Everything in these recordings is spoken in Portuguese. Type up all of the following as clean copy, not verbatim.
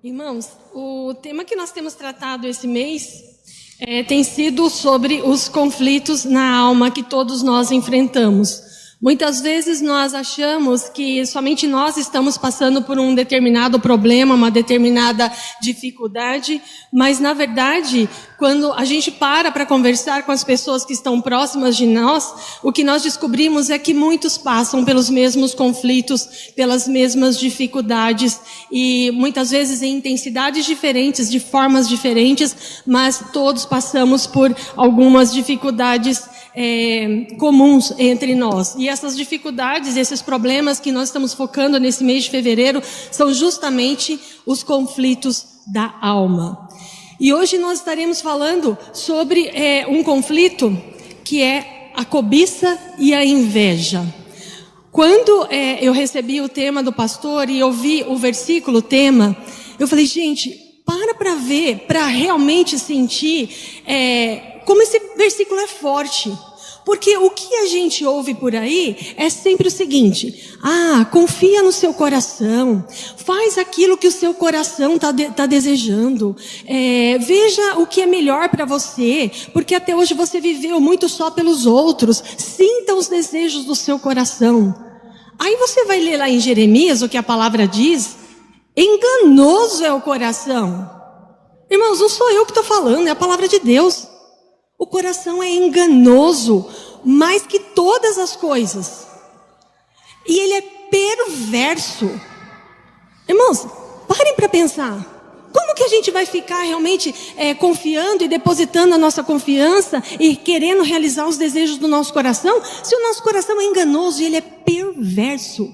Irmãos, o tema que nós temos tratado esse mês tem sido sobre os conflitos na alma que todos nós enfrentamos. Muitas vezes nós achamos que somente nós estamos passando por um determinado problema, uma determinada dificuldade, mas na verdade, quando a gente para conversar com as pessoas que estão próximas de nós, o que nós descobrimos é que muitos passam pelos mesmos conflitos, pelas mesmas dificuldades e muitas vezes em intensidades diferentes, de formas diferentes, mas todos passamos por algumas dificuldades comuns entre nós. E essas dificuldades, esses problemas que nós estamos focando nesse mês de fevereiro, são justamente os conflitos da alma. E hoje nós estaremos falando sobre um conflito que é a cobiça e a inveja. Quando eu recebi o tema do pastor e eu vi o versículo tema, eu falei, gente, para ver, para realmente sentir como esse versículo é forte. Porque o que a gente ouve por aí é sempre o seguinte: confia no seu coração, faz aquilo que o seu coração tá desejando, veja o que é melhor para você, porque até hoje você viveu muito só pelos outros, sinta os desejos do seu coração. Aí você vai ler lá em Jeremias o que a palavra diz: enganoso é o coração. Irmãos, não sou eu que estou falando, é a palavra de Deus. O coração é enganoso, mais que todas as coisas. E ele é perverso. Irmãos, parem para pensar. Como que a gente vai ficar realmente confiando e depositando a nossa confiança e querendo realizar os desejos do nosso coração, se o nosso coração é enganoso e ele é perverso?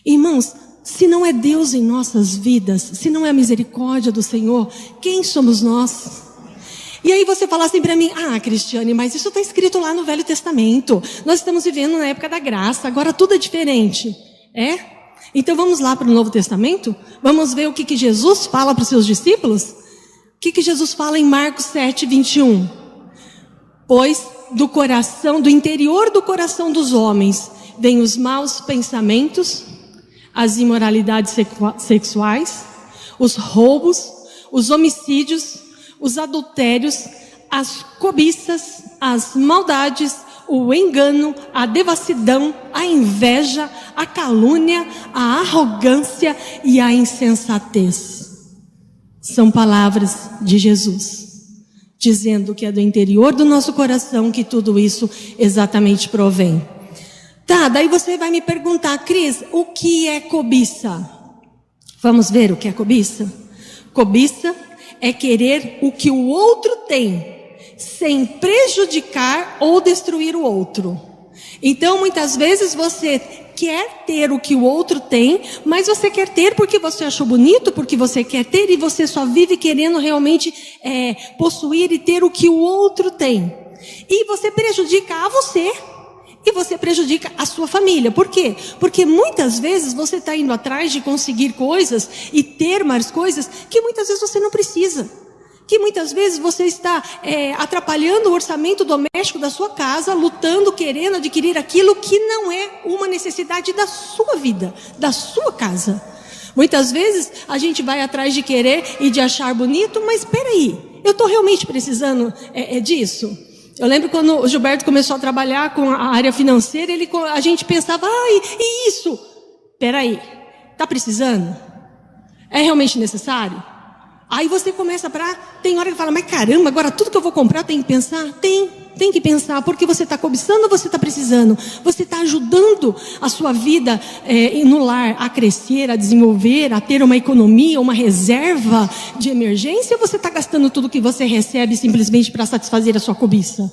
Irmãos, se não é Deus em nossas vidas, se não é a misericórdia do Senhor, quem somos nós? E aí você fala assim para mim: Cristiane, mas isso está escrito lá no Velho Testamento. Nós estamos vivendo na época da graça, agora tudo é diferente. Então vamos lá para o Novo Testamento? Vamos ver o que Jesus fala para os seus discípulos? O que Jesus fala em Marcos 7, 21? Pois do interior do coração dos homens, vêm os maus pensamentos, as imoralidades sexuais, os roubos, os homicídios, os adultérios, as cobiças, as maldades, o engano, a devassidão, a inveja, a calúnia, a arrogância e a insensatez. São palavras de Jesus, dizendo que é do interior do nosso coração que tudo isso exatamente provém. Daí você vai me perguntar: Cris, o que é cobiça? Vamos ver o que é cobiça? Cobiça é querer o que o outro tem, sem prejudicar ou destruir o outro. Então, muitas vezes você quer ter o que o outro tem, mas você quer ter porque você achou bonito, porque você quer ter, e você só vive querendo realmente possuir e ter o que o outro tem. E você prejudica a você. E você prejudica a sua família. Por quê? Porque muitas vezes você está indo atrás de conseguir coisas e ter mais coisas que muitas vezes você não precisa. Que muitas vezes você está atrapalhando o orçamento doméstico da sua casa, lutando, querendo adquirir aquilo que não é uma necessidade da sua vida, da sua casa. Muitas vezes a gente vai atrás de querer e de achar bonito, mas espera aí, eu estou realmente precisando disso? Eu lembro quando o Gilberto começou a trabalhar com a área financeira, a gente pensava: e isso? Peraí, está precisando? É realmente necessário? Aí você começa tem hora que fala: mas caramba, agora tudo que eu vou comprar tem que pensar? Tem que pensar, porque você está cobiçando ou você está precisando? Você está ajudando a sua vida no lar a crescer, a desenvolver, a ter uma economia, uma reserva de emergência, ou você está gastando tudo que você recebe simplesmente para satisfazer a sua cobiça?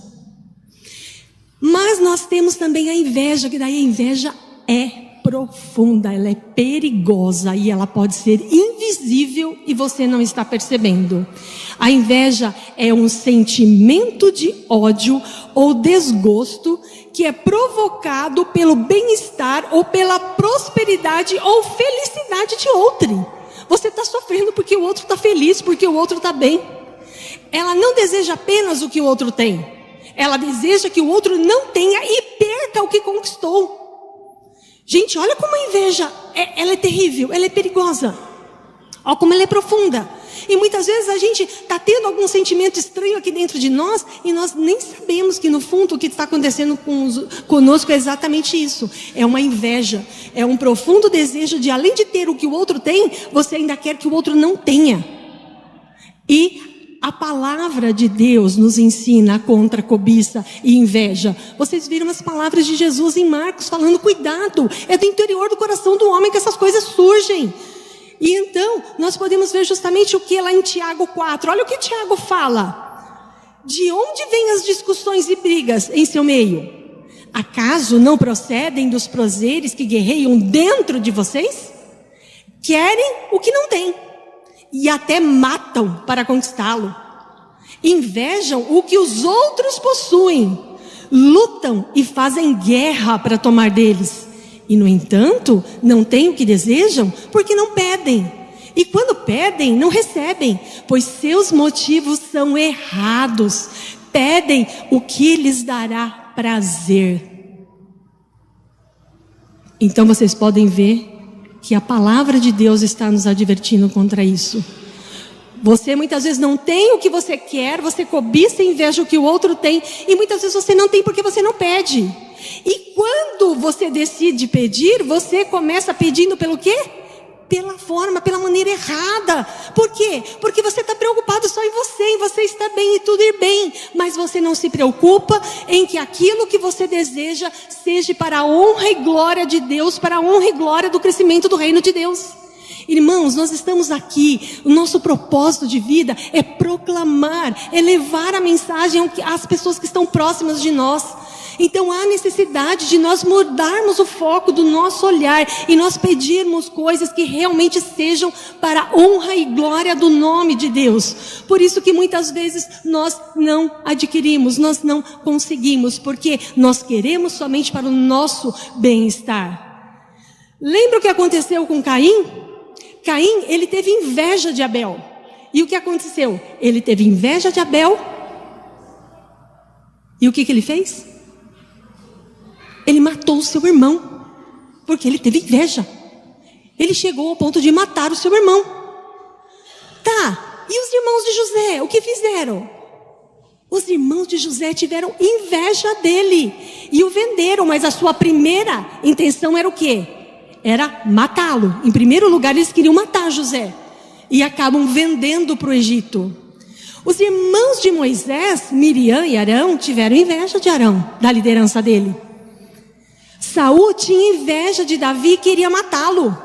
Mas nós temos também a inveja, que daí a inveja é profunda, ela é perigosa e ela pode ser invisível e você não está percebendo. A inveja é um sentimento de ódio ou desgosto que é provocado pelo bem-estar ou pela prosperidade ou felicidade de outrem. Você está sofrendo porque o outro está feliz, porque o outro está bem. Ela não deseja apenas o que o outro tem, ela deseja que o outro não tenha e perca o que conquistou. Gente, olha como a inveja, ela é terrível, ela é perigosa. Olha como ela é profunda. E muitas vezes a gente está tendo algum sentimento estranho aqui dentro de nós e nós nem sabemos que no fundo o que está acontecendo conosco é exatamente isso. É uma inveja, é um profundo desejo de, além de ter o que o outro tem, você ainda quer que o outro não tenha. E a palavra de Deus nos ensina contra cobiça e inveja. Vocês viram as palavras de Jesus em Marcos falando, cuidado, é do interior do coração do homem que essas coisas surgem. E então, nós podemos ver justamente o que lá em Tiago 4. Olha o que Tiago fala. De onde vêm as discussões e brigas em seu meio? Acaso não procedem dos prazeres que guerreiam dentro de vocês? Querem o que não têm e até matam para conquistá-lo. Invejam o que os outros possuem. Lutam e fazem guerra para tomar deles. E, no entanto, não têm o que desejam, porque não pedem. E quando pedem, não recebem, pois seus motivos são errados. Pedem o que lhes dará prazer. Então vocês podem ver que a palavra de Deus está nos advertindo contra isso. Você muitas vezes não tem o que você quer, você cobiça e inveja o que o outro tem, e muitas vezes você não tem porque você não pede. E quando você decide pedir, você começa pedindo pelo quê? Pela forma, pela maneira errada. Por quê? Porque você está preocupado só em você está bem e tudo ir bem. Mas você não se preocupa em que aquilo que você deseja seja para a honra e glória de Deus, para a honra e glória do crescimento do reino de Deus. Irmãos, nós estamos aqui, o nosso propósito de vida é proclamar, é levar a mensagem às pessoas que estão próximas de nós. Então há necessidade de nós mudarmos o foco do nosso olhar e nós pedirmos coisas que realmente sejam para a honra e glória do nome de Deus. Por isso que muitas vezes nós não adquirimos, nós não conseguimos, porque nós queremos somente para o nosso bem-estar. Lembra o que aconteceu com Caim? Caim, ele teve inveja de Abel. E o que aconteceu? Ele teve inveja de Abel. E o que ele fez? Ele matou o seu irmão, porque ele teve inveja. Ele chegou ao ponto de matar o seu irmão. Tá, e os irmãos de José, o que fizeram? Os irmãos de José tiveram inveja dele e o venderam, mas a sua primeira intenção era o quê? Era matá-lo. Em primeiro lugar, eles queriam matar José e acabam vendendo para o Egito. Os irmãos de Moisés, Miriam e Arão, tiveram inveja de Arão, da liderança dele. Saul tinha inveja de Davi e queria matá-lo.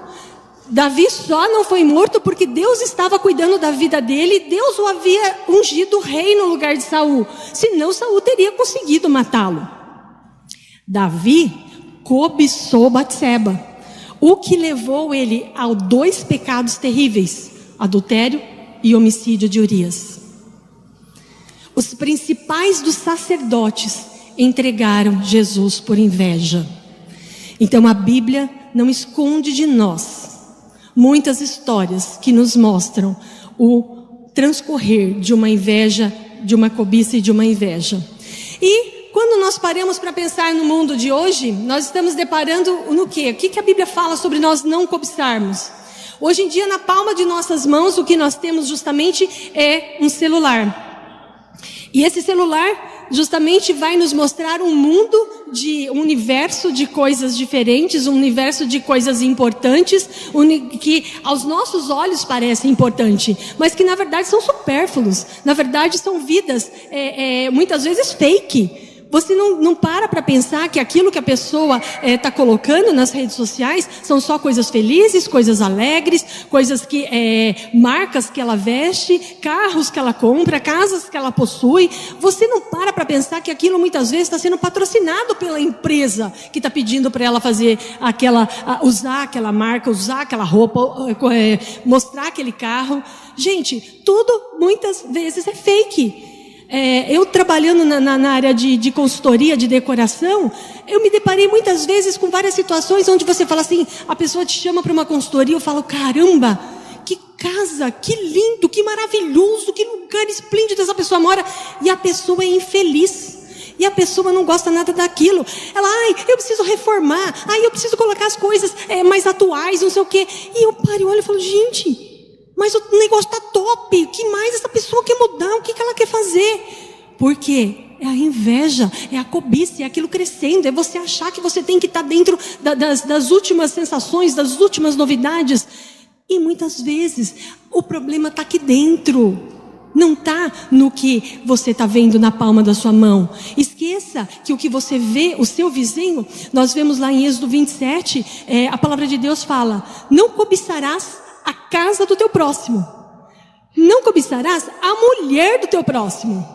Davi só não foi morto porque Deus estava cuidando da vida dele e Deus o havia ungido rei no lugar de Saul. Senão Saul teria conseguido matá-lo. Davi cobiçou Batseba, o que levou ele a 2 pecados terríveis: adultério e homicídio de Urias. Os principais dos sacerdotes entregaram Jesus por inveja. Então a Bíblia não esconde de nós muitas histórias que nos mostram o transcorrer de uma inveja, de uma cobiça e de uma inveja. E quando nós paramos para pensar no mundo de hoje, nós estamos deparando no quê? O que a Bíblia fala sobre nós não cobiçarmos? Hoje em dia, na palma de nossas mãos, o que nós temos justamente é um celular. E esse celular justamente vai nos mostrar um mundo, um universo de coisas diferentes, um universo de coisas importantes, que aos nossos olhos parece importante, mas que na verdade são supérfluos, na verdade são vidas, muitas vezes fake. Você não para pensar que aquilo que a pessoa está colocando nas redes sociais são só coisas felizes, coisas alegres, coisas que marcas que ela veste, carros que ela compra, casas que ela possui. Você não para pensar que aquilo muitas vezes está sendo patrocinado pela empresa que está pedindo para ela fazer usar aquela marca, usar aquela roupa, mostrar aquele carro. Gente, tudo muitas vezes é fake. Eu trabalhando na área de consultoria, de decoração, eu me deparei muitas vezes com várias situações onde você fala assim, a pessoa te chama para uma consultoria, eu falo, caramba, que casa, que lindo, que maravilhoso, que lugar esplêndido essa pessoa mora, e a pessoa é infeliz. E a pessoa não gosta nada daquilo. Ela, eu preciso reformar, eu preciso colocar as coisas mais atuais, não sei o quê. E eu paro e olho e falo, gente, mas o negócio está top, o que mais essa pessoa quer mudar, o que ela quer fazer? Por quê? É a inveja, é a cobiça, é aquilo crescendo, é você achar que você tem que estar dentro das últimas sensações, das últimas novidades. E muitas vezes o problema está aqui dentro, não está no que você está vendo na palma da sua mão. Esqueça que o que você vê, o seu vizinho, nós vemos lá em Êxodo 27, a palavra de Deus fala: não cobiçarás a casa do teu próximo, não cobiçarás a mulher do teu próximo,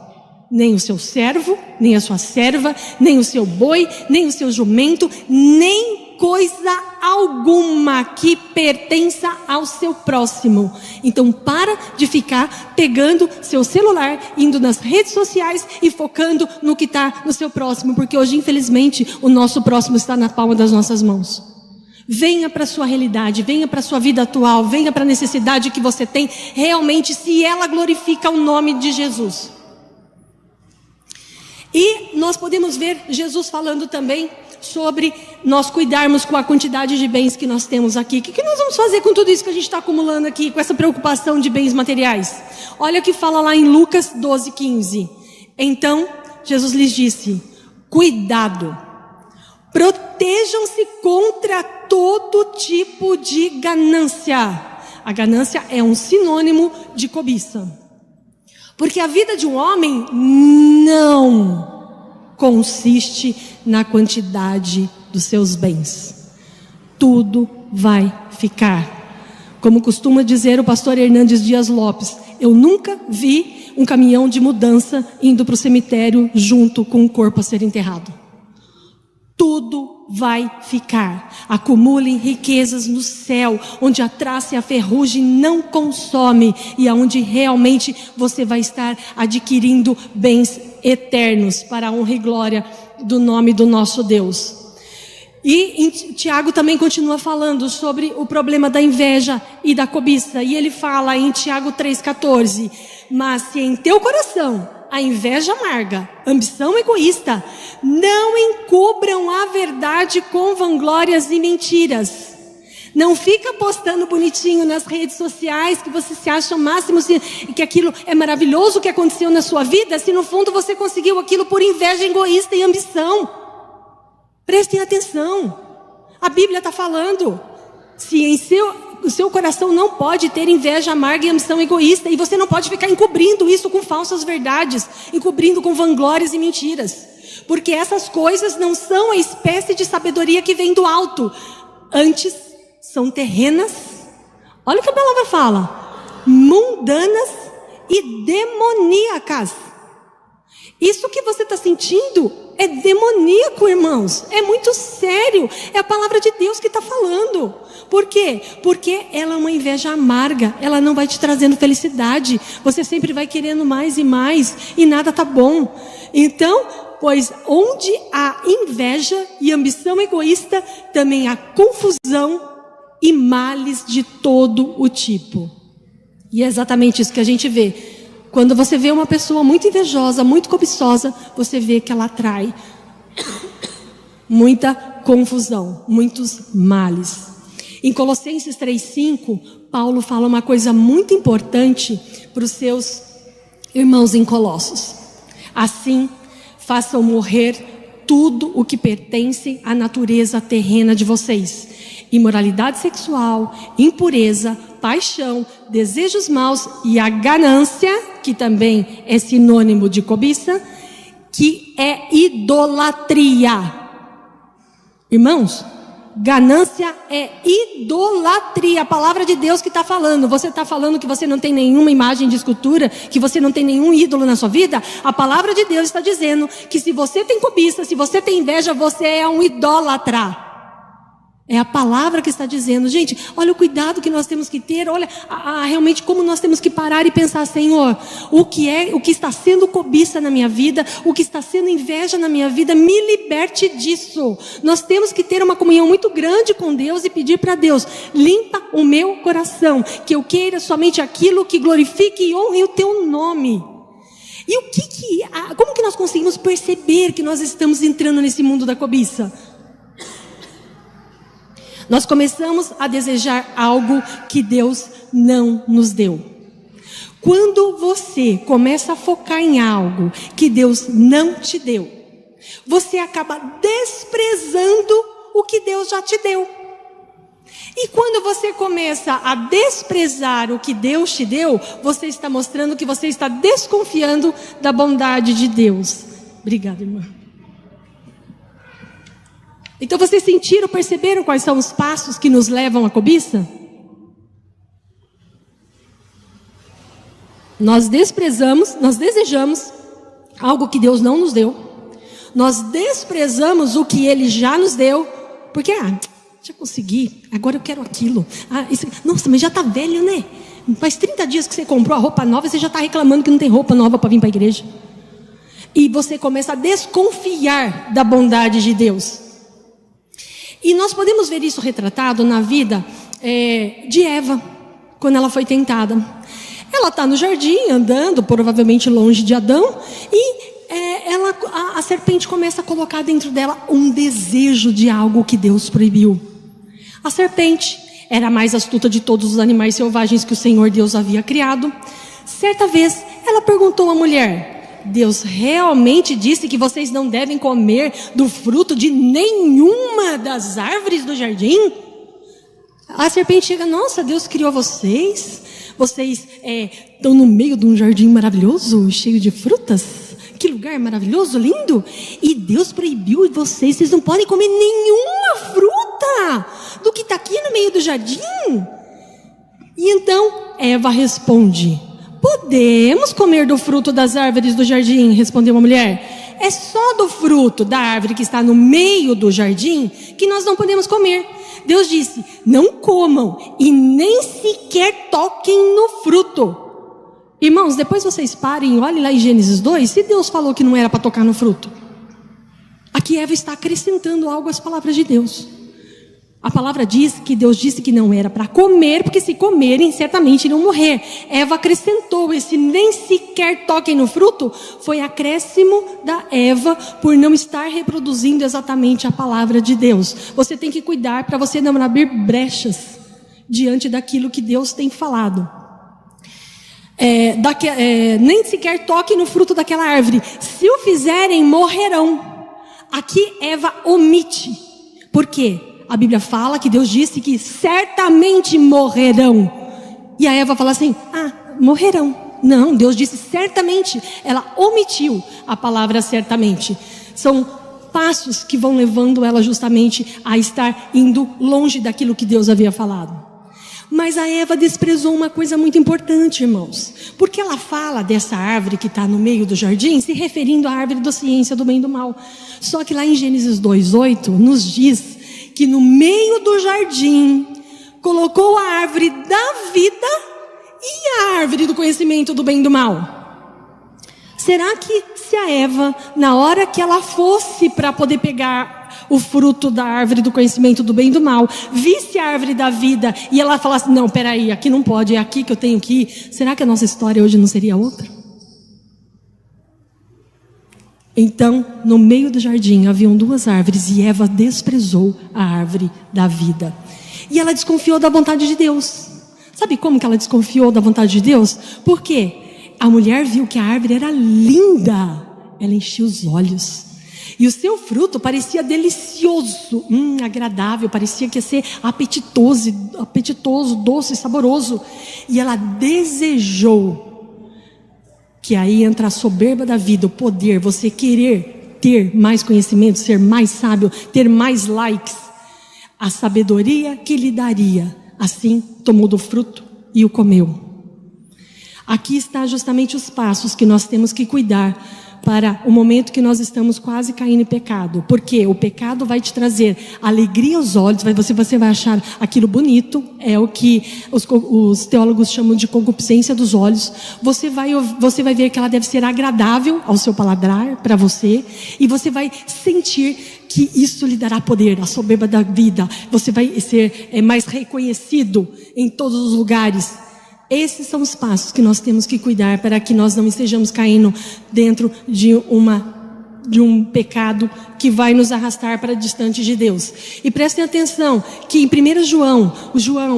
nem o seu servo, nem a sua serva, nem o seu boi, nem o seu jumento, nem coisa alguma que pertença ao seu próximo. Então para de ficar pegando seu celular, indo nas redes sociais e focando no que está no seu próximo, porque hoje infelizmente o nosso próximo está na palma das nossas mãos. Venha para a sua realidade, venha para a sua vida atual, venha para a necessidade que você tem, realmente, se ela glorifica o nome de Jesus. E nós podemos ver Jesus falando também sobre nós cuidarmos com a quantidade de bens que nós temos aqui. O que nós vamos fazer com tudo isso que a gente está acumulando aqui, com essa preocupação de bens materiais? Olha o que fala lá em Lucas 12:15. Então Jesus lhes disse: cuidado, protejam-se contra todo tipo de ganância. A ganância é um sinônimo de cobiça. Porque a vida de um homem não consiste na quantidade dos seus bens. Tudo vai ficar. Como costuma dizer o pastor Hernandes Dias Lopes, eu nunca vi um caminhão de mudança indo para o cemitério junto com o corpo a ser enterrado. Tudo vai ficar. Acumulem riquezas no céu, onde a traça e a ferrugem não consomem, e aonde realmente você vai estar adquirindo bens eternos para a honra e glória do nome do nosso Deus. E Tiago também continua falando sobre o problema da inveja e da cobiça, e ele fala em Tiago 3,14: mas se em teu coração a inveja amarga, ambição egoísta, não encubram a verdade com vanglórias e mentiras. Não fica postando bonitinho nas redes sociais que você se acha o máximo, que aquilo é maravilhoso o que aconteceu na sua vida, se no fundo você conseguiu aquilo por inveja egoísta e ambição. Prestem atenção, a Bíblia está falando, se o seu coração não pode ter inveja amarga e ambição egoísta, e você não pode ficar encobrindo isso com falsas verdades, encobrindo com vanglórias e mentiras, porque essas coisas não são a espécie de sabedoria que vem do alto, antes são terrenas, olha o que a palavra fala, mundanas e demoníacas. Isso que você está sentindo é demoníaco, irmãos, é muito sério, é a palavra de Deus que está falando. Por quê? Porque ela é uma inveja amarga, ela não vai te trazendo felicidade, você sempre vai querendo mais e mais, e nada está bom. Então, pois onde há inveja e ambição egoísta, também há confusão e males de todo o tipo. E é exatamente isso que a gente vê. Quando você vê uma pessoa muito invejosa, muito cobiçosa, você vê que ela atrai muita confusão, muitos males. Em Colossenses 3,5, Paulo fala uma coisa muito importante para os seus irmãos em Colossos. Assim, façam morrer tudo o que pertence à natureza terrena de vocês: imoralidade sexual, impureza, paixão, desejos maus e a ganância, que também é sinônimo de cobiça, que é idolatria. Irmãos, ganância é idolatria. A palavra de Deus que está falando. Você está falando que você não tem nenhuma imagem de escultura, que você não tem nenhum ídolo na sua vida? A palavra de Deus está dizendo que se você tem cobiça, se você tem inveja, você é um idólatra. É a palavra que está dizendo. Gente, olha o cuidado que nós temos que ter. Olha realmente como nós temos que parar e pensar: Senhor, o que está sendo cobiça na minha vida, o que está sendo inveja na minha vida, me liberte disso. Nós temos que ter uma comunhão muito grande com Deus e pedir para Deus: limpa o meu coração, que eu queira somente aquilo que glorifique e honre o teu nome. E como que nós conseguimos perceber que nós estamos entrando nesse mundo da cobiça? Nós começamos a desejar algo que Deus não nos deu. Quando você começa a focar em algo que Deus não te deu, você acaba desprezando o que Deus já te deu. E quando você começa a desprezar o que Deus te deu, você está mostrando que você está desconfiando da bondade de Deus. Obrigada, irmã. Então vocês perceberam quais são os passos que nos levam à cobiça? Nós desprezamos, nós desejamos algo que Deus não nos deu. Nós desprezamos o que Ele já nos deu, porque, já consegui, agora eu quero aquilo. Nossa, mas já está velho, né? Faz 30 dias que você comprou a roupa nova e você já está reclamando que não tem roupa nova para vir para a igreja. E você começa a desconfiar da bondade de Deus. E nós podemos ver isso retratado na vida de Eva, quando ela foi tentada. Ela está no jardim, andando, provavelmente longe de Adão, e a serpente começa a colocar dentro dela um desejo de algo que Deus proibiu. A serpente era a mais astuta de todos os animais selvagens que o Senhor Deus havia criado. Certa vez, ela perguntou à mulher: Deus realmente disse que vocês não devem comer do fruto de nenhuma das árvores do jardim? A serpente chega: nossa, Deus criou vocês estão no meio de um jardim maravilhoso, cheio de frutas. Que lugar maravilhoso, lindo. E Deus proibiu vocês não podem comer nenhuma fruta do que está aqui no meio do jardim. E então Eva responde: podemos comer do fruto das árvores do jardim, respondeu a mulher. É só do fruto da árvore que está no meio do jardim que nós não podemos comer. Deus disse: não comam e nem sequer toquem no fruto. Irmãos, depois vocês parem e olhem lá em Gênesis 2, se Deus falou que não era para tocar no fruto. Aqui Eva está acrescentando algo às palavras de Deus. A palavra diz que Deus disse que não era para comer, porque se comerem, certamente iriam morrer. Eva acrescentou: esse nem sequer toquem no fruto, foi acréscimo da Eva por não estar reproduzindo exatamente a palavra de Deus. Você tem que cuidar para você não abrir brechas diante daquilo que Deus tem falado. Nem sequer toquem no fruto daquela árvore. Se o fizerem, morrerão. Aqui Eva omite. Por quê? A Bíblia fala que Deus disse que certamente morrerão. E a Eva fala assim: morrerão. Não, Deus disse certamente. Ela omitiu a palavra certamente. São passos que vão levando ela justamente a estar indo longe daquilo que Deus havia falado. Mas a Eva desprezou uma coisa muito importante, irmãos. Porque ela fala dessa árvore que está no meio do jardim, se referindo à árvore da ciência do bem e do mal. Só que lá em Gênesis 2:8 nos diz que no meio do jardim colocou a árvore da vida e a árvore do conhecimento do bem e do mal. Será que se a Eva, na hora que ela fosse para poder pegar o fruto da árvore do conhecimento do bem e do mal, visse a árvore da vida e ela falasse: não, peraí, aqui não pode, é aqui que eu tenho que ir, será que a nossa história hoje não seria outra? Então, no meio do jardim haviam duas árvores e Eva desprezou a árvore da vida. E ela desconfiou da vontade de Deus. Sabe como que ela desconfiou da vontade de Deus? Porque a mulher viu que a árvore era linda. Ela encheu os olhos. E o seu fruto parecia delicioso, agradável, parecia que ia ser apetitoso, doce, saboroso. E ela desejou. Que aí entra a soberba da vida, o poder, você querer ter mais conhecimento, ser mais sábio, ter mais likes. A sabedoria que lhe daria, assim tomou do fruto e o comeu. Aqui está justamente os passos que nós temos que cuidar para o momento que nós estamos quase caindo em pecado. Porque o pecado vai te trazer alegria aos olhos, você vai achar aquilo bonito, é o que os teólogos chamam de concupiscência dos olhos. Você vai ver que ela deve ser agradável ao seu paladar, para você, e você vai sentir que isso lhe dará poder, a soberba da vida. Você vai ser mais reconhecido em todos os lugares. Esses são os passos que nós temos que cuidar para que nós não estejamos caindo dentro de de um pecado que vai nos arrastar para distante de Deus. E prestem atenção que em 1 João,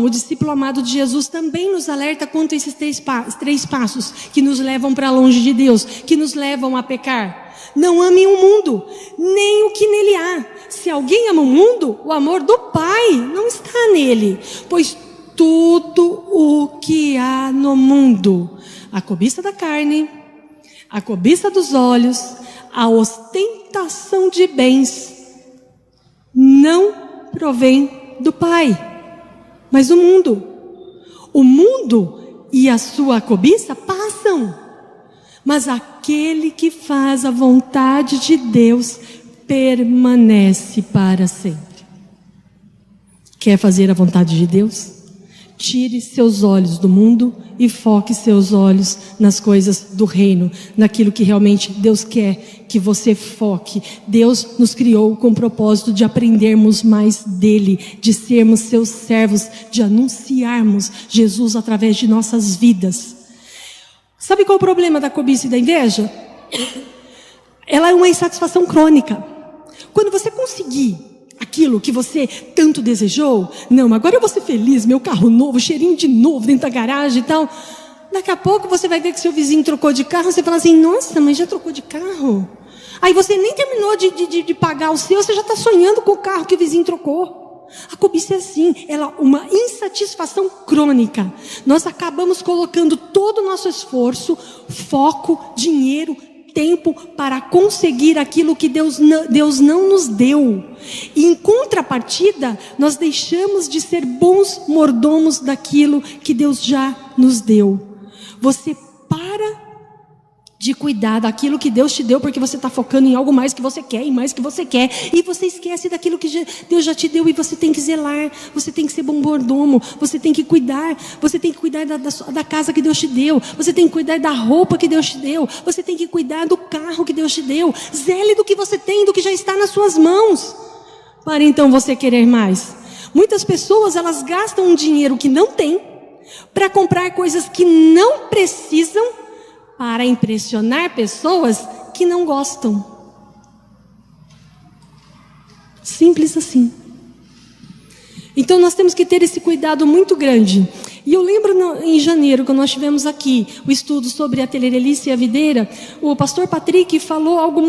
o discípulo amado de Jesus, também nos alerta quanto a esses três passos que nos levam para longe de Deus, que nos levam a pecar. Não amem o mundo, nem o que nele há. Se alguém ama o mundo, o amor do Pai não está nele. Pois tudo o que há no mundo, a cobiça da carne, a cobiça dos olhos, a ostentação de bens, não provém do Pai, mas do mundo. O mundo e a sua cobiça passam, mas aquele que faz a vontade de Deus permanece para sempre. Quer fazer a vontade de Deus? Tire seus olhos do mundo e foque seus olhos nas coisas do reino, naquilo que realmente Deus quer que você foque. Deus nos criou com o propósito de aprendermos mais dele, de sermos seus servos, de anunciarmos Jesus através de nossas vidas. Sabe qual é o problema da cobiça e da inveja? Ela é uma insatisfação crônica. Quando você conseguir aquilo que você tanto desejou, não, agora eu vou ser feliz, meu carro novo, cheirinho de novo dentro da garagem e tal. Daqui a pouco você vai ver que seu vizinho trocou de carro, você fala assim, nossa, mas já trocou de carro? Aí você nem terminou de pagar o seu, você já está sonhando com o carro que o vizinho trocou. A cobiça é assim, ela é uma insatisfação crônica. Nós acabamos colocando todo o nosso esforço, foco, dinheiro, tempo para conseguir aquilo que Deus não nos deu. E em contrapartida, nós deixamos de ser bons mordomos daquilo que Deus já nos deu. Você para de cuidar daquilo que Deus te deu, porque você está focando em algo mais que você quer, e mais que você quer, e você esquece daquilo que Deus já te deu, e você tem que zelar, você tem que ser bom mordomo, você tem que cuidar da casa que Deus te deu, você tem que cuidar da roupa que Deus te deu, você tem que cuidar do carro que Deus te deu. Zele do que você tem, do que já está nas suas mãos, para então você querer mais. Muitas pessoas, elas gastam um dinheiro que não tem, para comprar coisas que não precisam, para impressionar pessoas que não gostam. Simples assim. Então nós temos que ter esse cuidado muito grande. E eu lembro em janeiro, quando nós tivemos aqui o estudo sobre a telerelice e a videira, o pastor Patrick falou algo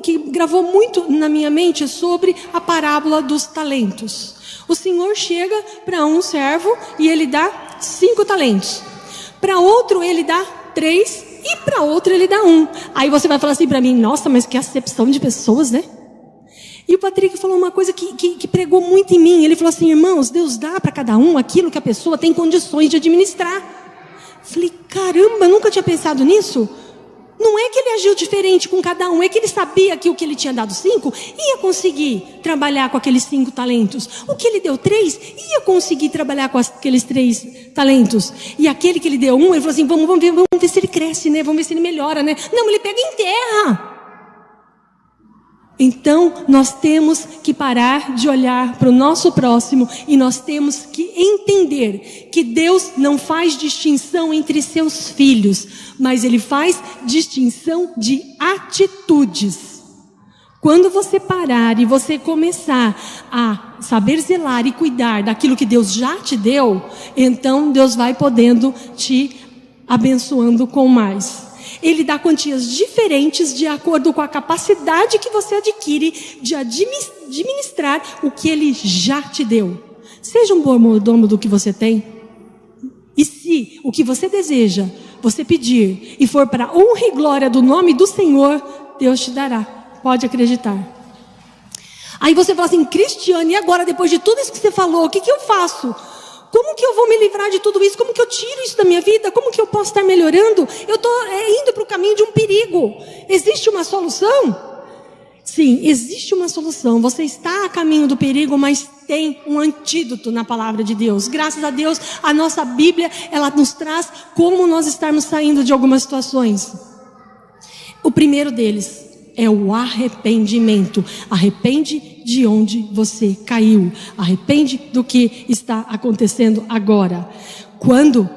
que gravou muito na minha mente sobre a parábola dos talentos. O Senhor chega para um servo e ele dá 5 talentos. Para outro ele dá 3 e para outro ele dá 1. Aí você vai falar assim para mim, nossa, mas que acepção de pessoas, né? E o Patrick falou uma coisa que pregou muito em mim. Ele falou assim, irmãos, Deus dá para cada um aquilo que a pessoa tem condições de administrar. Falei, caramba, nunca tinha pensado nisso. Não é que ele agiu diferente com cada um, é que ele sabia que o que ele tinha dado 5 ia conseguir trabalhar com aqueles 5 talentos. O que ele deu 3 ia conseguir trabalhar com aqueles 3 talentos. E aquele que ele deu 1, ele falou assim, vamos ver se ele cresce, né? Vamos ver se ele melhora, né? Não, ele pega em terra. Então, nós temos que parar de olhar para o nosso próximo e nós temos que entender que Deus não faz distinção entre seus filhos, mas Ele faz distinção de atitudes. Quando você parar e você começar a saber zelar e cuidar daquilo que Deus já te deu, então Deus vai podendo te abençoando com mais. Ele dá quantias diferentes de acordo com a capacidade que você adquire de administrar o que Ele já te deu. Seja um bom mordomo do que você tem. E se o que você deseja, você pedir, e for para a honra e glória do nome do Senhor, Deus te dará. Pode acreditar. Aí você fala assim, Cristiane, e agora depois de tudo isso que você falou, o que eu faço? Como que eu vou me livrar de tudo isso? Como que eu tiro isso da minha vida? Como que eu posso estar melhorando? Eu estou indo para o caminho de um perigo. Existe uma solução? Sim, existe uma solução. Você está a caminho do perigo, mas tem um antídoto na palavra de Deus. Graças a Deus, a nossa Bíblia, ela nos traz como nós estarmos saindo de algumas situações. O primeiro deles é o arrependimento. Arrepende de onde você caiu. Arrepende do que está acontecendo agora. Quando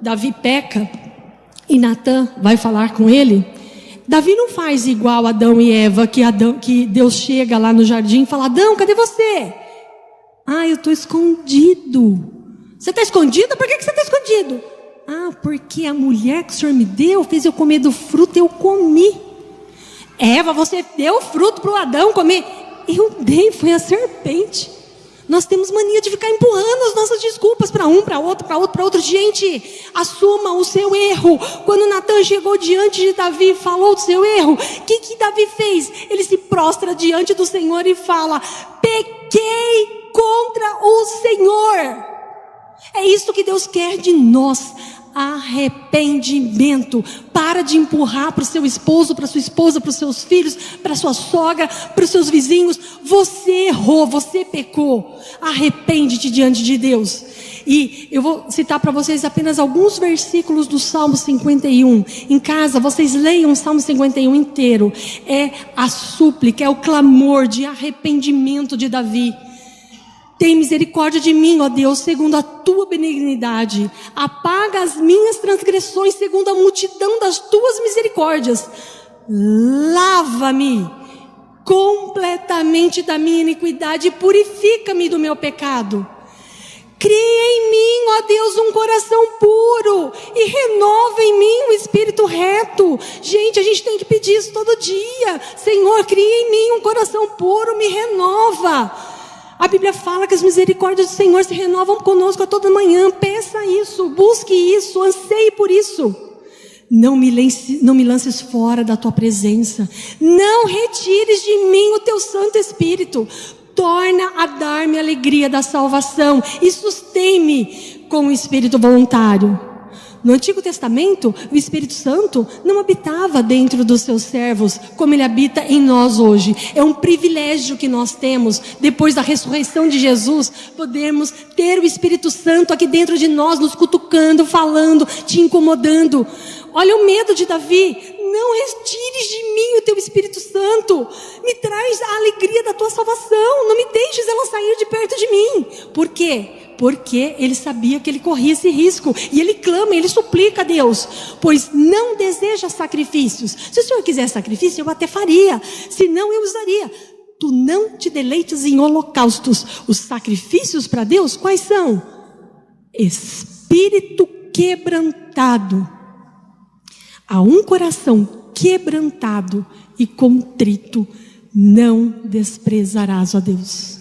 Davi peca e Natã vai falar com ele, Davi não faz igual Adão e Eva, que Deus chega lá no jardim e fala: Adão, cadê você? Ah, eu estou escondido. Você está escondido? Por que você está escondido? Ah, porque a mulher que o Senhor me deu fez eu comer do fruto, eu comi. Eva, você deu o fruto para o Adão comer? Eu dei, foi a serpente. Nós temos mania de ficar empurrando as nossas desculpas para um, para outro, para outro, para outro. Gente, assuma o seu erro. Quando Natan chegou diante de Davi e falou do seu erro, o que Davi fez? Ele se prostra diante do Senhor e fala: pequei contra o Senhor. É isso que Deus quer de nós: arrependimento. Para de empurrar para o seu esposo, para sua esposa, para os seus filhos, para sua sogra, para os seus vizinhos. Você errou, você pecou. Arrepende-te diante de Deus. E eu vou citar para vocês apenas alguns versículos do Salmo 51. Em casa, vocês leiam o Salmo 51 inteiro. É a súplica, é o clamor de arrependimento de Davi. Tem misericórdia de mim, ó Deus, segundo a tua benignidade. Apaga as minhas transgressões, segundo a multidão das tuas misericórdias. Lava-me completamente da minha iniquidade e purifica-me do meu pecado. Cria em mim, ó Deus, um coração puro e renova em mim um espírito reto. Gente, a gente tem que pedir isso todo dia. Senhor, cria em mim um coração puro, me renova. A Bíblia fala que as misericórdias do Senhor se renovam conosco a toda manhã. Peça isso, busque isso, anseie por isso. Não me lances fora da tua presença. Não retires de mim o teu Santo Espírito. Torna a dar-me a alegria da salvação e sustém-me com o espírito voluntário. No Antigo Testamento, o Espírito Santo não habitava dentro dos seus servos, como ele habita em nós hoje. É um privilégio que nós temos, depois da ressurreição de Jesus, podermos ter o Espírito Santo aqui dentro de nós, nos cutucando, falando, te incomodando. Olha o medo de Davi: não retires de mim o teu Espírito Santo, me traz a alegria da tua salvação, não me deixes ela sair de perto de mim. Por quê? Porque ele sabia que ele corria esse risco. E ele clama, ele suplica a Deus: pois não deseja sacrifícios. Se o Senhor quiser sacrifício, eu até faria. Se não, eu usaria. Tu não te deleites em holocaustos. Os sacrifícios para Deus, quais são? Espírito quebrantado. A um coração quebrantado e contrito não desprezarás, ó Deus.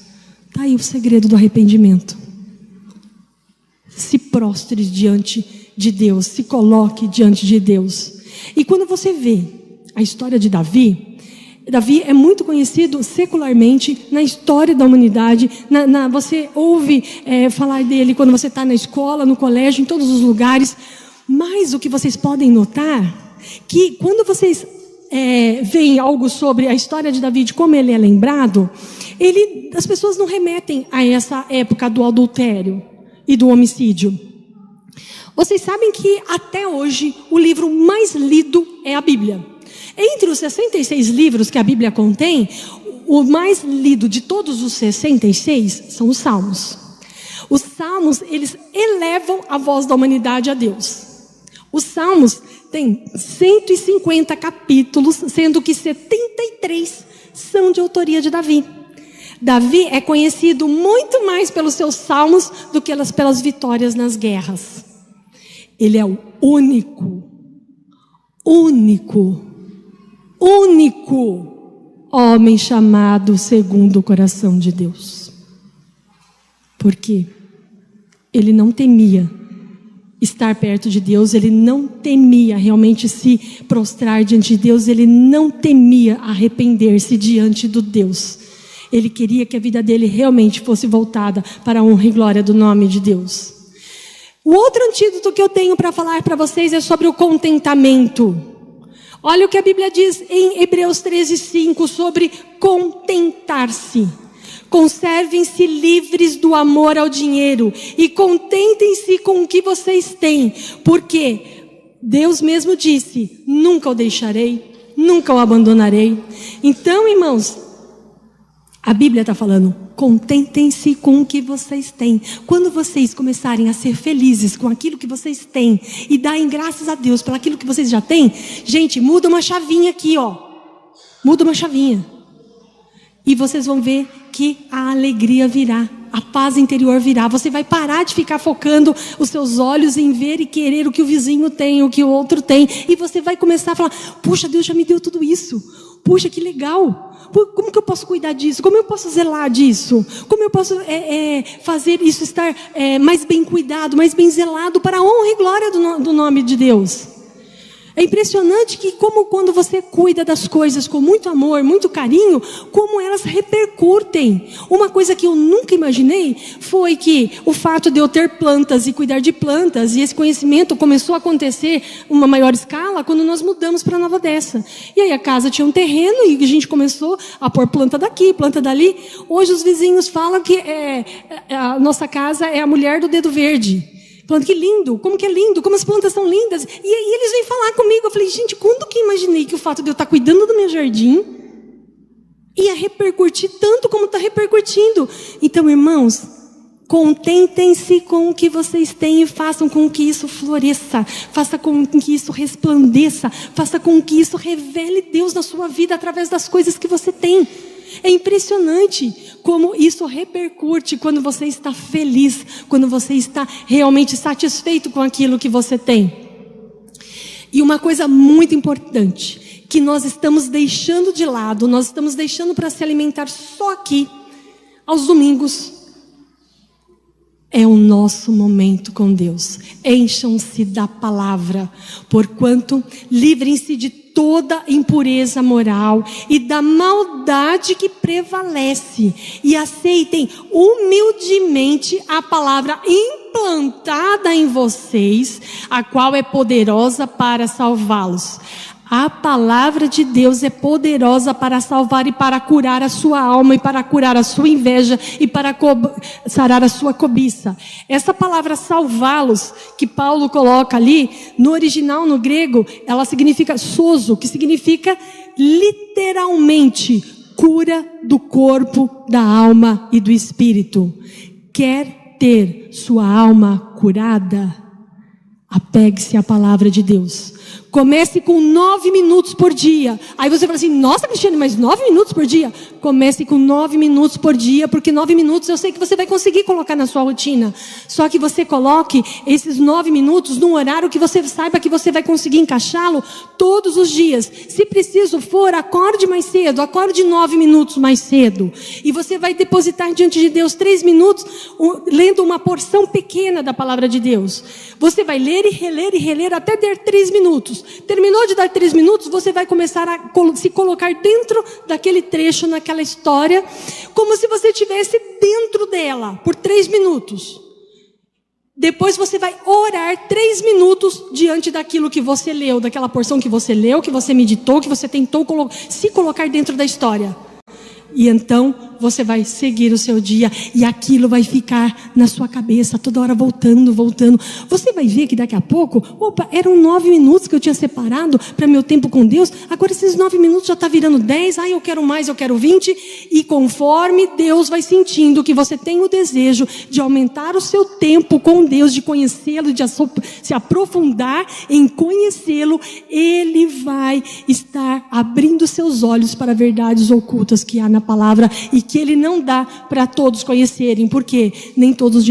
Está aí o segredo do arrependimento. Se prostre diante de Deus, se coloque diante de Deus. E quando você vê a história de Davi, Davi é muito conhecido secularmente na história da humanidade. Você ouve falar dele quando você está na escola, no colégio, em todos os lugares. Mas o que vocês podem notar, que quando vocês veem algo sobre a história de Davi, de como ele é lembrado, as pessoas não remetem a essa época do adultério e do homicídio. Vocês sabem que até hoje o livro mais lido é a Bíblia. Entre os 66 livros que a Bíblia contém, o mais lido de todos os 66 são os Salmos. Os Salmos, eles elevam a voz da humanidade a Deus. Os Salmos têm 150 capítulos, sendo que 73 são de autoria de Davi. Davi é conhecido muito mais pelos seus salmos do que pelas vitórias nas guerras. Ele é o único homem chamado segundo o coração de Deus. Por quê? Ele não temia estar perto de Deus, ele não temia realmente se prostrar diante de Deus, ele não temia arrepender-se diante do Deus. Ele queria que a vida dele realmente fosse voltada para a honra e glória do nome de Deus. O outro antídoto que eu tenho para falar para vocês é sobre o contentamento. Olha o que a Bíblia diz em Hebreus 13:5 sobre contentar-se. Conservem-se livres do amor ao dinheiro e contentem-se com o que vocês têm, porque Deus mesmo disse: nunca o deixarei, nunca o abandonarei. Então, irmãos, a Bíblia está falando: Contentem-se com o que vocês têm. Quando vocês começarem a ser felizes com aquilo que vocês têm e darem graças a Deus pelo aquilo que vocês já têm, gente, muda uma chavinha aqui, ó. Muda uma chavinha. E vocês vão ver que a alegria virá, a paz interior virá. Você vai parar de ficar focando os seus olhos em ver e querer o que o vizinho tem, o que o outro tem. E você vai começar a falar: puxa, Deus já me deu tudo isso. Puxa, que legal. Como que eu posso cuidar disso? Como eu posso zelar disso? Como eu posso fazer isso estar mais bem cuidado, mais bem zelado para a honra e glória do nome de Deus? É impressionante que como quando você cuida das coisas com muito amor, muito carinho, como elas repercutem. Uma coisa que eu nunca imaginei foi que o fato de eu ter plantas e cuidar de plantas, e esse conhecimento começou a acontecer em uma maior escala quando nós mudamos para Nova Odessa. E aí a casa tinha um terreno e a gente começou a pôr planta daqui, planta dali. Hoje os vizinhos falam que a nossa casa é a mulher do dedo verde. Falando que lindo, como que é lindo, como as plantas são lindas. E aí eles vêm falar comigo. Eu falei: gente, quando que imaginei que o fato de eu estar cuidando do meu jardim ia repercutir tanto como está repercutindo? Então, irmãos, contentem-se com o que vocês têm e façam com que isso floresça. Faça com que isso resplandeça. Faça com que isso revele Deus na sua vida através das coisas que você tem. É impressionante como isso repercute quando você está feliz, quando você está realmente satisfeito com aquilo que você tem. E uma coisa muito importante, que nós estamos deixando de lado, nós estamos deixando para se alimentar só aqui, aos domingos, é o nosso momento com Deus. Encham-se da palavra, porquanto livrem-se de toda impureza moral e da maldade que prevalece, e aceitem humildemente a palavra implantada em vocês, a qual é poderosa para salvá-los. A palavra de Deus é poderosa para salvar e para curar a sua alma, e para curar a sua inveja, e para sarar a sua cobiça. Essa palavra salvá-los, que Paulo coloca ali, no original, no grego, ela significa sozo, que significa literalmente cura do corpo, da alma e do espírito. Quer ter sua alma curada? Apegue-se à palavra de Deus. Comece com 9 minutos por dia. Aí você fala assim: nossa, Cristiane, mas 9 minutos por dia? Comece com 9 minutos por dia, porque 9 minutos eu sei que você vai conseguir colocar na sua rotina. Só que você coloque esses 9 minutos num horário que você saiba que você vai conseguir encaixá-lo todos os dias. Se preciso for, acorde mais cedo, acorde 9 minutos mais cedo. E você vai depositar diante de Deus 3 minutos, lendo uma porção pequena da palavra de Deus. Você vai ler e reler até dar 3 minutos. Terminou de dar 3 minutos, você vai começar a se colocar dentro daquele trecho, naquela história, como se você estivesse dentro dela, por 3 minutos. Depois você vai orar 3 minutos diante daquilo que você leu, daquela porção que você leu, que você meditou, que você tentou se colocar dentro da história. E então você vai seguir o seu dia, e aquilo vai ficar na sua cabeça, toda hora voltando. Você vai ver que daqui a pouco, opa, eram 9 minutos que eu tinha separado para meu tempo com Deus, agora esses 9 minutos já está virando 10, eu quero mais, eu quero 20, e conforme Deus vai sentindo que você tem o desejo de aumentar o seu tempo com Deus, de conhecê-lo, de se aprofundar em conhecê-lo, Ele vai estar abrindo seus olhos para verdades ocultas que há na palavra, e que Ele não dá para todos conhecerem, porque nem todos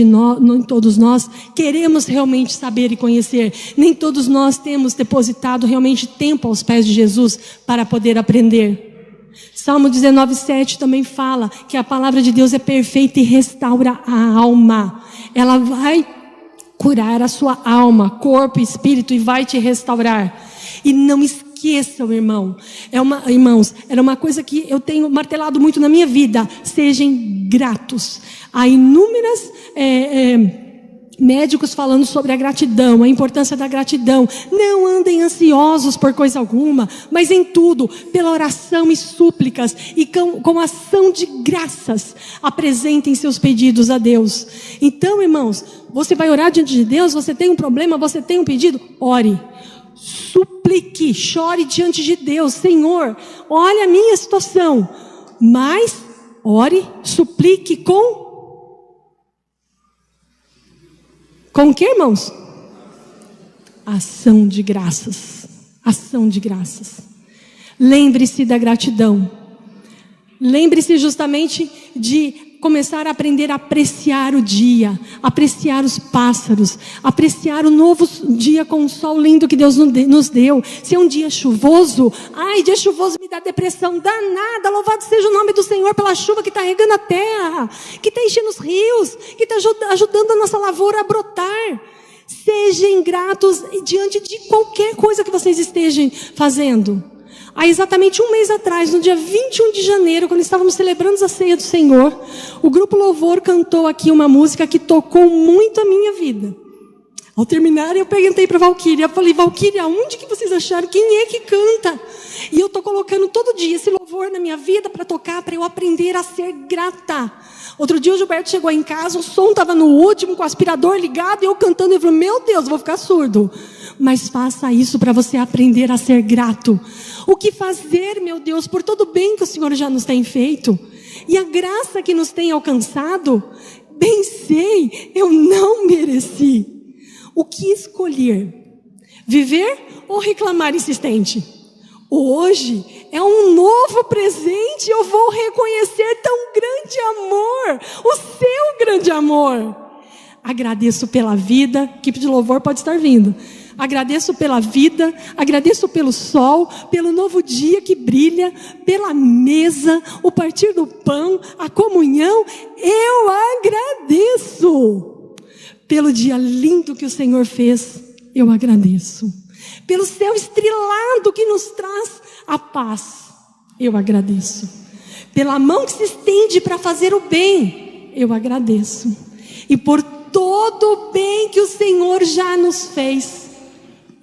nós queremos realmente saber e conhecer, nem todos nós temos depositado realmente tempo aos pés de Jesus para poder aprender. Salmo 19:7 também fala que a palavra de Deus é perfeita e restaura a alma. Ela vai curar a sua alma, corpo e espírito, e vai te restaurar. E não esqueçam, irmãos, era uma coisa que eu tenho martelado muito na minha vida: sejam gratos. Há inúmeras médicos falando sobre a gratidão, a importância da gratidão. Não andem ansiosos por coisa alguma, mas em tudo, pela oração e súplicas, e com ação de graças, apresentem seus pedidos a Deus. Então, irmãos, você vai orar diante de Deus, você tem um problema, você tem um pedido, ore. Suplique, chore diante de Deus: Senhor, olha a minha situação, mas ore, suplique com o que, irmãos? Ação de graças. Ação de graças. Lembre-se da gratidão. Lembre-se justamente de começar a aprender a apreciar o dia, apreciar os pássaros, apreciar o novo dia com o sol lindo que Deus nos deu. Se é um dia chuvoso, ai, dia chuvoso me dá depressão danada. Louvado seja o nome do Senhor pela chuva que está regando a terra, que está enchendo os rios, que está ajudando a nossa lavoura a brotar. Sejam gratos diante de qualquer coisa que vocês estejam fazendo. Há exatamente um mês atrás, no dia 21 de janeiro, quando estávamos celebrando a ceia do Senhor, o grupo Louvor cantou aqui uma música que tocou muito a minha vida. Ao terminar, eu perguntei para a Valquíria, eu falei, Valquíria, onde que vocês acharam? Quem é que canta? E eu estou colocando todo dia esse louvor na minha vida para tocar, para eu aprender a ser grata. Outro dia o Gilberto chegou em casa, o som estava no último, com o aspirador ligado, e eu cantando, eu falei, meu Deus, eu vou ficar surdo. Mas faça isso para você aprender a ser grato. O que fazer, meu Deus, por todo o bem que o Senhor já nos tem feito, e a graça que nos tem alcançado, bem sei, eu não mereci. O que escolher? Viver ou reclamar insistente? Hoje é um novo presente, eu vou reconhecer tão grande amor, o seu grande amor. Agradeço pela vida, a equipe de louvor pode estar vindo. Agradeço pela vida, agradeço pelo sol, pelo novo dia que brilha, pela mesa, o partir do pão, a comunhão. Eu agradeço. Pelo dia lindo que o Senhor fez, eu agradeço. Pelo céu estrelado que nos traz a paz, eu agradeço. Pela mão que se estende para fazer o bem, eu agradeço. E por todo o bem que o Senhor já nos fez,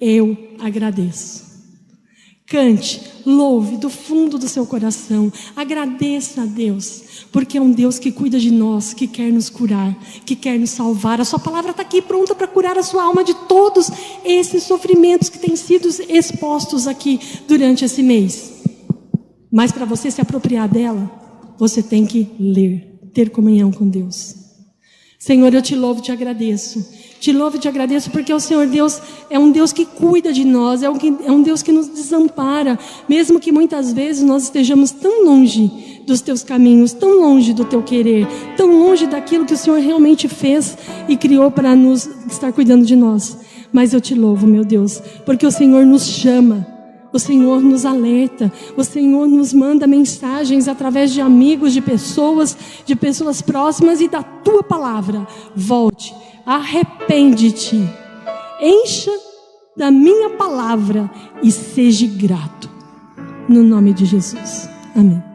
eu agradeço. Cante, louve do fundo do seu coração. Agradeça a Deus, porque é um Deus que cuida de nós, que quer nos curar, que quer nos salvar. A sua palavra está aqui pronta para curar a sua alma de todos esses sofrimentos que têm sido expostos aqui durante esse mês. Mas para você se apropriar dela, você tem que ler, ter comunhão com Deus. Senhor, eu te louvo e te agradeço. Te louvo e te agradeço porque o Senhor Deus é um Deus que cuida de nós, é um Deus que nos desampara, mesmo que muitas vezes nós estejamos tão longe dos teus caminhos, tão longe do teu querer, tão longe daquilo que o Senhor realmente fez e criou para nos estar cuidando de nós. Mas eu te louvo, meu Deus, porque o Senhor nos chama, o Senhor nos alerta, o Senhor nos manda mensagens através de amigos, de pessoas próximas e da tua palavra. Volte, arrepende-te, encha da minha palavra e seja grato. No nome de Jesus. Amém.